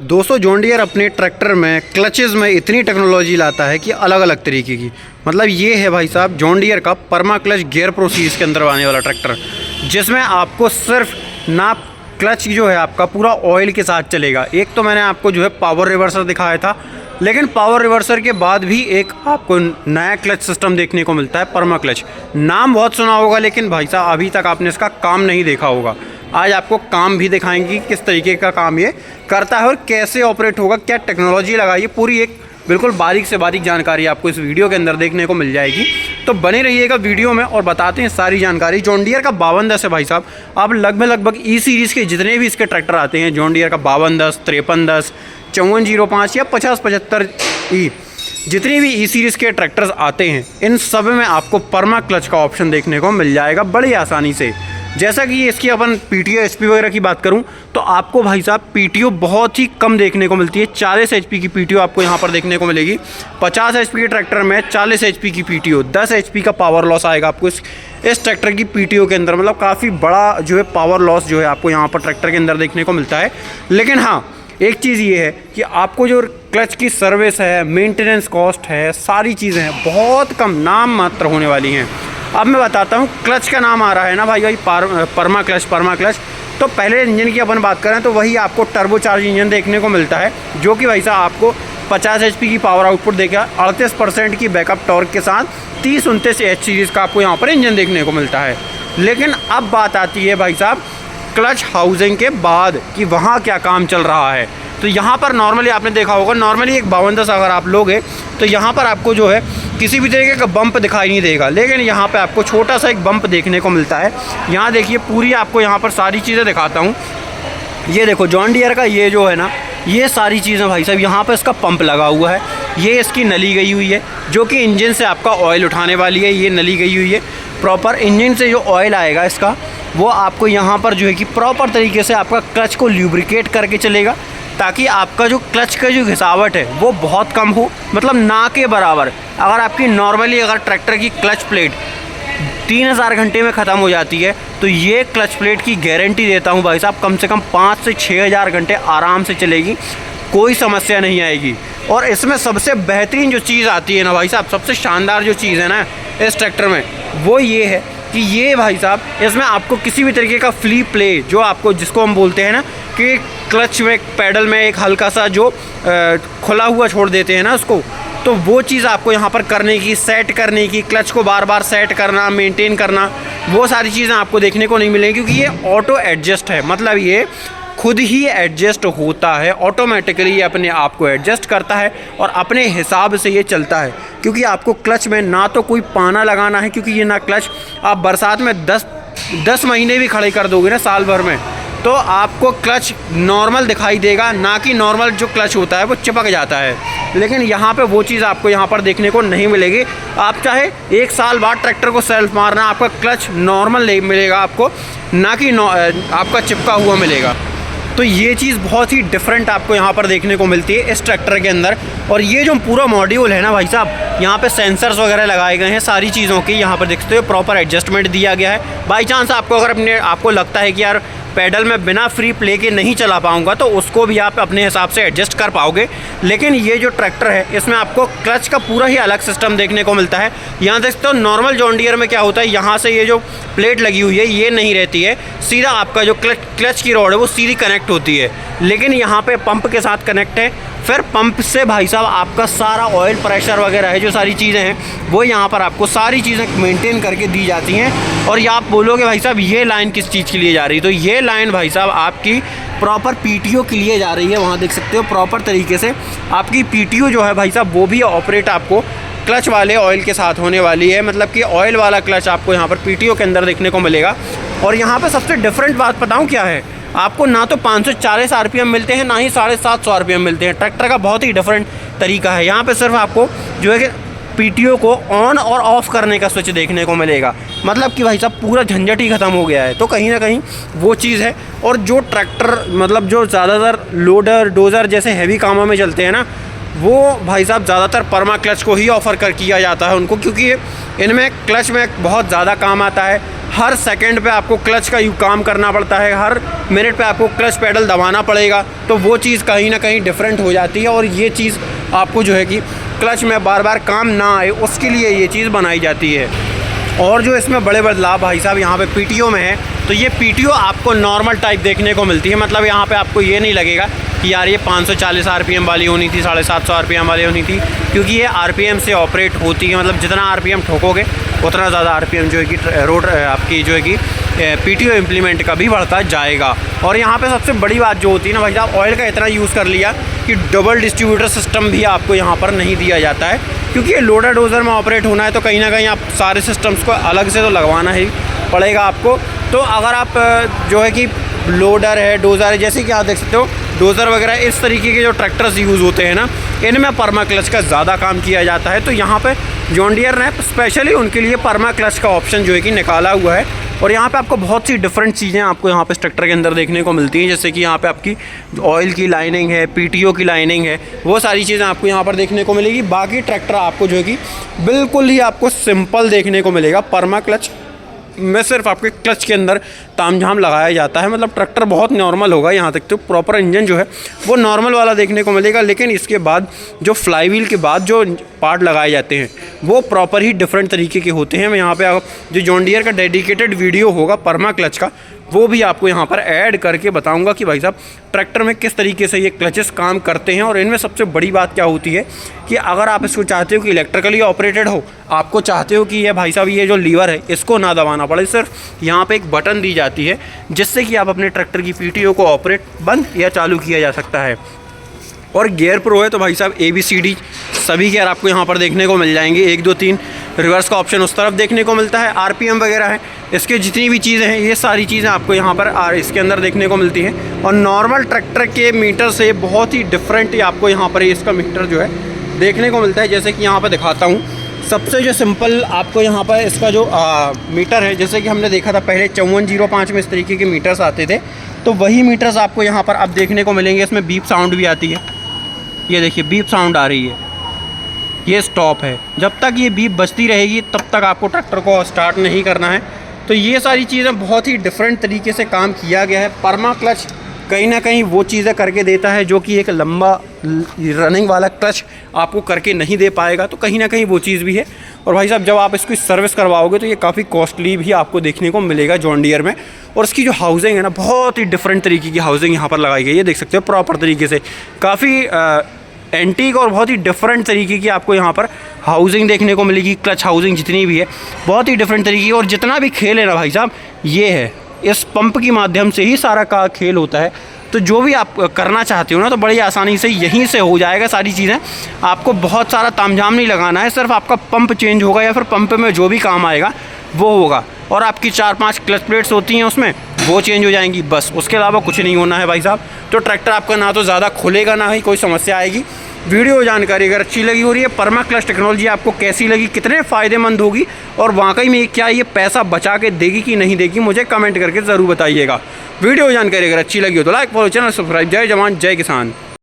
दोस्तों John Deere अपने tractor में क्लचेज़ में इतनी टेक्नोलॉजी लाता है कि अलग अलग तरीके की। मतलब ये है भाई साहब जॉन डियर का परमा क्लच गियर प्रो सीरीज़ के अंदर आने वाला ट्रैक्टर, जिसमें आपको सिर्फ ना क्लच जो है आपका पूरा ऑयल के साथ चलेगा। एक तो मैंने आपको जो है पावर रिवर्सर दिखाया था, लेकिन पावर रिवर्सर के बाद भी एक आपको नया क्लच सिस्टम देखने को मिलता है, परमा क्लच। नाम बहुत सुना होगा, लेकिन भाई साहब अभी तक आपने इसका काम नहीं देखा होगा। आज आपको काम भी दिखाएंगे किस तरीके का काम ये करता है और कैसे ऑपरेट होगा, क्या टेक्नोलॉजी लगाई है, पूरी एक बिल्कुल बारीक से बारीक जानकारी आपको इस वीडियो के अंदर देखने को मिल जाएगी। तो बने रहिएगा वीडियो में और बताते हैं सारी जानकारी। जॉन डियर का 5210 है भाई साहब। आप लगभग ई सीरीज़ के जितने भी इसके ट्रैक्टर आते हैं, जॉन डियर का 5210, 5310, 5405 या 5075 ई, जितने भी ई सीरीज़ के ट्रैक्टर्स आते हैं, इन सब में आपको परमा क्लच का ऑप्शन देखने को मिल जाएगा बड़ी आसानी से। जैसा कि इसकी अपन पीटीओ एचपी वगैरह की बात करूं तो आपको भाई साहब पीटीओ बहुत ही कम देखने को मिलती है। 40 एचपी की पीटीओ आपको यहां पर देखने को मिलेगी। 50 एचपी के ट्रैक्टर में 40 एचपी की पीटीओ, 10 एचपी का पावर लॉस आएगा आपको इस ट्रैक्टर की पीटीओ के अंदर। मतलब काफ़ी बड़ा जो है पावर लॉस जो है आपको यहाँ पर ट्रैक्टर के अंदर देखने को मिलता है। लेकिन हाँ, एक चीज़ ये है कि आपको जो क्लच की सर्विस है, मेंटेनेंस कॉस्ट है, सारी चीज़ें हैं बहुत कम, नाम मात्र होने वाली हैं। अब मैं बताता हूँ, क्लच का नाम आ रहा है ना भाई परमा क्लच। तो पहले इंजन की अपन बात करें तो वही आपको टर्बो चार्ज इंजन देखने को मिलता है, जो कि भाई साहब आपको 50 एचपी की पावर आउटपुट देगा, 38% की बैकअप टॉर्क के साथ 30-29 एच सीरीज़ का आपको यहाँ पर इंजन देखने को मिलता है। लेकिन अब बात आती है भाई साहब क्लच हाउसिंग के बाद कि वहाँ क्या काम चल रहा है। तो यहाँ पर नॉर्मली आपने देखा होगा, नॉर्मली एक 5210 अगर आप लोगे तो यहाँ पर आपको जो है किसी भी तरीके का बम्प दिखाई नहीं देगा, लेकिन यहाँ पे आपको छोटा सा एक बम्प देखने को मिलता है। यहाँ देखिए, पूरी आपको यहाँ पर सारी चीज़ें दिखाता हूँ। ये देखो जॉन डियर का ये जो है ना, ये सारी चीज़ें भाई साहब, यहाँ पर इसका पंप लगा हुआ है, ये इसकी नली गई हुई है जो कि इंजन से आपका ऑयल उठाने वाली है। ये नली गई हुई है, प्रॉपर इंजन से जो ऑयल आएगा इसका, वो आपको यहाँ पर जो है कि प्रॉपर तरीके से आपका क्लच को ल्यूब्रिकेट करके चलेगा, ताकि आपका जो क्लच का जो घिसावट है वो बहुत कम हो, मतलब ना के बराबर। अगर आपकी नॉर्मली अगर ट्रैक्टर की क्लच प्लेट 3000 घंटे में ख़त्म हो जाती है, तो ये क्लच प्लेट की गारंटी देता हूँ भाई साहब, कम से कम 5 से 6000 घंटे आराम से चलेगी, कोई समस्या नहीं आएगी। और इसमें सबसे बेहतरीन जो चीज़ आती है ना भाई साहब, सबसे शानदार जो चीज़ है ना इस ट्रैक्टर में, वो ये है कि ये भाई साहब इसमें आपको किसी भी तरीके का फ्ली प्ले, जो आपको जिसको हम बोलते हैं ना कि क्लच में पैडल में एक हल्का सा जो खुला हुआ छोड़ देते हैं ना उसको, तो वो चीज़ आपको यहाँ पर करने की, सेट करने की, क्लच को बार बार सेट करना, मेंटेन करना, वो सारी चीज़ें आपको देखने को नहीं मिलेंगी, क्योंकि ये ऑटो एडजस्ट है। मतलब ये खुद ही एडजस्ट होता है, ऑटोमेटिकली ये अपने आप को एडजस्ट करता है और अपने हिसाब से ये चलता है। क्योंकि आपको क्लच में ना तो कोई पाना लगाना है, क्योंकि ये ना क्लच आप बरसात में 10 महीने भी खड़े कर दोगे ना साल भर में, तो आपको क्लच नॉर्मल दिखाई देगा, ना कि नॉर्मल जो क्लच होता है वो चिपक जाता है। लेकिन यहाँ पे वो चीज़ आपको यहाँ पर देखने को नहीं मिलेगी। आप चाहे 1 साल बाद ट्रैक्टर को सेल्फ मारना, आपका क्लच नॉर्मल नहीं मिलेगा आपको, ना कि आपका चिपका हुआ मिलेगा। तो ये चीज़ बहुत ही डिफरेंट आपको यहाँ पर देखने को मिलती है इस ट्रैक्टर के अंदर। और ये जो पूरा मॉड्यूल है ना भाई साहब, यहाँ पे सेंसर्स वगैरह लगाए गए हैं सारी चीज़ों की, यहाँ पर देखते हो प्रॉपर एडजस्टमेंट दिया गया है। बाई चांस आपको अगर आपको लगता है कि यार पैडल में बिना फ्री प्ले के नहीं चला पाऊंगा, तो उसको भी आप अपने हिसाब से एडजस्ट कर पाओगे। लेकिन ये जो ट्रैक्टर है इसमें आपको क्लच का पूरा ही अलग सिस्टम देखने को मिलता है। यहाँ देखते हो नॉर्मल जॉन डियर में क्या होता है, यहाँ से ये जो प्लेट लगी हुई है ये नहीं रहती है, सीधा आपका जो क्लच की रॉड है वो सीधी कनेक्ट होती है। लेकिन यहाँ पे पंप के साथ कनेक्ट है, फिर पंप से भाई साहब आपका सारा ऑयल प्रेशर वगैरह है, जो सारी चीज़ें हैं वो यहाँ पर आपको सारी चीज़ें मेंटेन करके दी जाती हैं। और ये आप बोलोगे भाई साहब ये लाइन किस चीज़ के लिए जा रही है, तो ये लाइन भाई साहब आपकी प्रॉपर पीटीओ के लिए जा रही है। वहाँ देख सकते हो प्रॉपर तरीके से आपकी पीटीओ जो है भाई साहब, वो भी ऑपरेट आपको क्लच वाले ऑयल के साथ होने वाली है। मतलब कि ऑयल वाला क्लच आपको यहाँ पर पीटीओ के अंदर देखने को मिलेगा। और यहाँ पर सबसे डिफरेंट बात बताऊँ क्या है, आपको ना तो 540 आरपीएम मिलते हैं, ना ही 750 आरपीएम मिलते हैं। ट्रैक्टर का बहुत ही डिफरेंट तरीका है। यहाँ पे सिर्फ आपको जो है कि पीटीओ को ऑन और ऑफ़ करने का स्विच देखने को मिलेगा। मतलब कि भाई साहब पूरा झंझट ही ख़त्म हो गया है। तो कहीं ना कहीं वो चीज़ है। और जो ट्रैक्टर मतलब जो ज़्यादातर लोडर डोज़र जैसे हैवी कामों में चलते हैं ना, वो भाई साहब ज़्यादातर परमा क्लच को ही ऑफ़र किया जाता है उनको, क्योंकि इनमें क्लच में बहुत ज़्यादा काम आता है। हर सेकंड पे आपको क्लच का काम करना पड़ता है, हर मिनट पे आपको क्लच पेडल दबाना पड़ेगा, तो वो चीज़ कहीं ना कहीं डिफरेंट हो जाती है। और ये चीज़ आपको जो है कि क्लच में बार बार काम ना आए उसके लिए ये चीज़ बनाई जाती है। और जो इसमें बड़े बदलाव भाई साहब यहाँ पे पीटीओ में है, तो ये पीटीओ आपको नॉर्मल टाइप देखने को मिलती है। मतलब यहाँ पे आपको ये नहीं लगेगा कि यार ये 540 आरपीएम वाली होनी थी, 750 आरपीएम वाली होनी थी, क्योंकि ये आरपीएम से ऑपरेट होती है। मतलब जितना आरपीएम ठोकोगे उतना ज़्यादा आरपीएम जो है कि रोड आपकी जो है कि पीटीओ इम्प्लीमेंट का भी बढ़ता जाएगा। और यहाँ पे सबसे बड़ी बात जो होती है ना भाई साहब, ऑयल का इतना यूज़ कर लिया कि डबल डिस्ट्रीब्यूटर सिस्टम भी आपको यहाँ पर नहीं दिया जाता है, क्योंकि ये लोडर डोज़र में ऑपरेट होना है, तो कहीं ना कहीं आप सारे सिस्टम्स को अलग से तो लगवाना ही पड़ेगा आपको। तो अगर आप जो है कि लोडर है, डोज़र है, जैसे कि आप देख सकते हो डोज़र वगैरह इस तरीके के जो ट्रैक्टर्स यूज़ होते हैं ना, इनमें परमा क्लच का ज़्यादा काम किया जाता है। तो यहाँ पे जॉन डियर ने स्पेशली उनके लिए परमा क्लच का ऑप्शन जो है कि निकाला हुआ है। और यहाँ पे आपको बहुत सी डिफरेंट चीज़ें आपको यहाँ पे इस ट्रैक्टर के अंदर देखने को मिलती हैं, जैसे कि यहाँ पे आपकी ऑयल की लाइनिंग है, पीटीओ की लाइनिंग है, वो सारी चीज़ें आपको यहाँ पर देखने को मिलेगी। बाकी ट्रैक्टर आपको जो है कि बिल्कुल ही आपको सिंपल देखने को मिलेगा। परमा क्लच में सिर्फ आपके क्लच के अंदर तामझाम लगाया जाता है। मतलब ट्रैक्टर बहुत नॉर्मल होगा, यहाँ तक तो प्रॉपर इंजन जो है वो नॉर्मल वाला देखने को मिलेगा। लेकिन इसके बाद जो फ्लाईव्हील के बाद जो पार्ट लगाए जाते हैं वो प्रॉपर ही डिफरेंट तरीके के होते हैं। मैं यहाँ पे आप जो जॉन डियर का डेडिकेटेड वीडियो होगा परमा क्लच का, वो भी आपको यहाँ पर ऐड करके बताऊंगा कि भाई साहब ट्रैक्टर में किस तरीके से ये क्लचेस काम करते हैं। और इनमें सबसे बड़ी बात क्या होती है कि अगर आप इसको चाहते हो कि इलेक्ट्रिकली ऑपरेटेड हो, आपको चाहते हो कि ये भाई साहब ये जो लीवर है इसको ना दबाना पड़े, सिर्फ यहाँ पे एक बटन दी जाती है जिससे कि आप अपने ट्रैक्टर की पीटीओ को ऑपरेट बंद या चालू किया जा सकता है। और गियर प्रो है तो भाई साहब ABCD सभी गियर आपको यहाँ पर देखने को मिल जाएंगे। 1 2 3 रिवर्स का ऑप्शन उस तरफ देखने को मिलता है। RPM वगैरह है, इसके जितनी भी चीज़ें हैं ये सारी चीज़ें आपको यहाँ पर इसके अंदर देखने को मिलती हैं। और नॉर्मल ट्रैक्टर के मीटर से बहुत ही डिफरेंट आपको यहाँ पर इसका मीटर जो है देखने को मिलता है। जैसे कि यहाँ पर दिखाता हूँ, सबसे जो सिंपल आपको यहाँ पर इसका जो मीटर है, जैसे कि हमने देखा था पहले 5405 में इस तरीके के मीटर्स आते थे, तो वही मीटर्स आपको यहाँ पर अब देखने को मिलेंगे। इसमें बीप साउंड भी आती है, ये देखिए बीप साउंड आ रही है, ये स्टॉप है। जब तक ये बीप बजती रहेगी तब तक आपको ट्रैक्टर को स्टार्ट नहीं करना है। तो ये सारी चीज़ें बहुत ही डिफरेंट तरीके से काम किया गया है। परमा क्लच कहीं ना कहीं वो चीज़ें करके देता है जो कि एक लंबा रनिंग वाला क्लच आपको करके नहीं दे पाएगा, तो कहीं ना कहीं वो चीज़ भी है। और भाई साहब जब आप इसकी सर्विस करवाओगे तो ये काफ़ी कॉस्टली भी आपको देखने को मिलेगा जॉन डियर में। और इसकी जो हाउसिंग है ना, बहुत ही डिफरेंट तरीके की हाउसिंग यहाँ पर लगाई गई है, देख सकते हो प्रॉपर तरीके से। काफ़ी एंटीक और बहुत ही डिफरेंट तरीके की आपको यहाँ पर हाउसिंग देखने को मिलेगी। क्लच हाउसिंग जितनी भी है बहुत ही डिफरेंट तरीके की। और जितना भी खेल है ना भाई साहब, ये है इस पंप के माध्यम से ही सारा का खेल होता है। तो जो भी आप करना चाहते हो ना, तो बड़ी आसानी से यहीं से हो जाएगा सारी चीज़ें। आपको बहुत सारा तामझाम नहीं लगाना है, सिर्फ आपका पंप चेंज होगा या फिर पंप में जो भी काम आएगा वो होगा। और आपकी 4-5 क्लच प्लेट्स होती हैं उसमें, वो चेंज हो जाएंगी, बस उसके अलावा कुछ नहीं होना है भाई साहब। तो ट्रैक्टर आपका ना तो ज़्यादा खुलेगा ना ही कोई समस्या आएगी। वीडियो जानकारी अगर अच्छी लगी हो रही है, परमा क्लच टेक्नोलॉजी आपको कैसी लगी, कितने फ़ायदेमंद होगी और वाकई में क्या ये पैसा बचा के देगी कि नहीं देगी, मुझे कमेंट करके ज़रूर बताइएगा। वीडियो जानकारी अगर अच्छी लगी हो तो लाइक फॉलो चैनल सब्सक्राइब। जय जवान जय किसान।